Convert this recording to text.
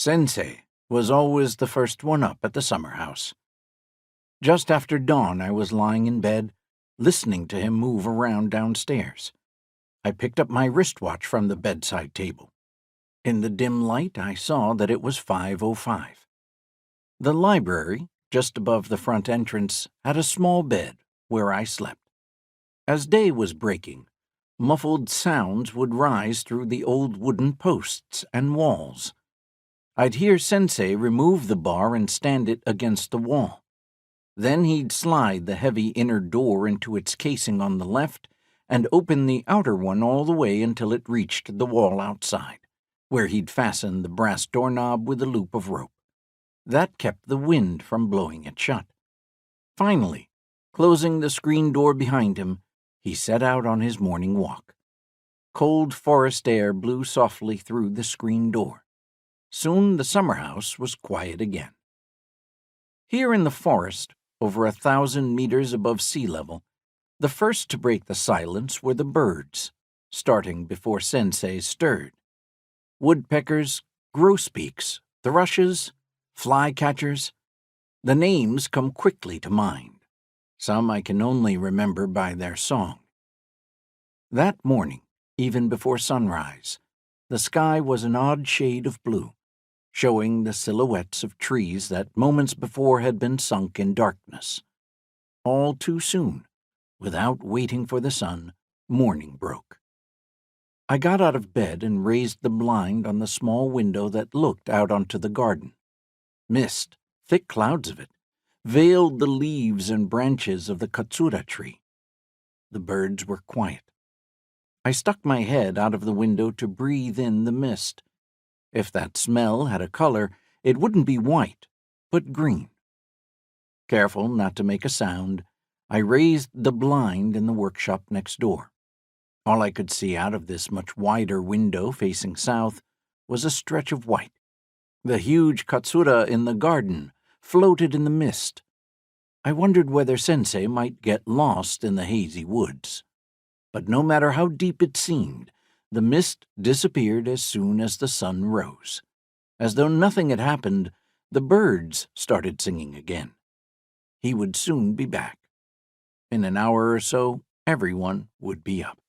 Sensei was always the first one up at the summer house. Just after dawn, I was lying in bed, listening to him move around downstairs. I picked up my wristwatch from the bedside table. In the dim light, I saw that it was 5:05. The library, just above the front entrance, had a small bed where I slept. As day was breaking, muffled sounds would rise through the old wooden posts and walls. I'd hear Sensei remove the bar and stand it against the wall. Then he'd slide the heavy inner door into its casing on the left and open the outer one all the way until it reached the wall outside, where he'd fasten the brass doorknob with a loop of rope. That kept the wind from blowing it shut. Finally, closing the screen door behind him, he set out on his morning walk. Cold forest air blew softly through the screen door. Soon the summer house was quiet again. Here in the forest, over 1,000 meters above sea level, the first to break the silence were the birds, starting before Sensei stirred. Woodpeckers, grosbeaks, thrushes, flycatchers. The names come quickly to mind. Some I can only remember by their song. That morning, even before sunrise, the sky was an odd shade of blue, showing the silhouettes of trees that moments before had been sunk in darkness. All too soon, without waiting for the sun, morning broke. I got out of bed and raised the blind on the small window that looked out onto the garden. Mist, thick clouds of it, veiled the leaves and branches of the katsura tree. The birds were quiet. I stuck my head out of the window to breathe in the mist. If that smell had a color, it wouldn't be white, but green. Careful not to make a sound, I raised the blind in the workshop next door. All I could see out of this much wider window facing south was a stretch of white. The huge katsura in the garden floated in the mist. I wondered whether Sensei might get lost in the hazy woods. But no matter how deep it seemed, the mist disappeared as soon as the sun rose. As though nothing had happened, the birds started singing again. He would soon be back. In an hour or so, everyone would be up.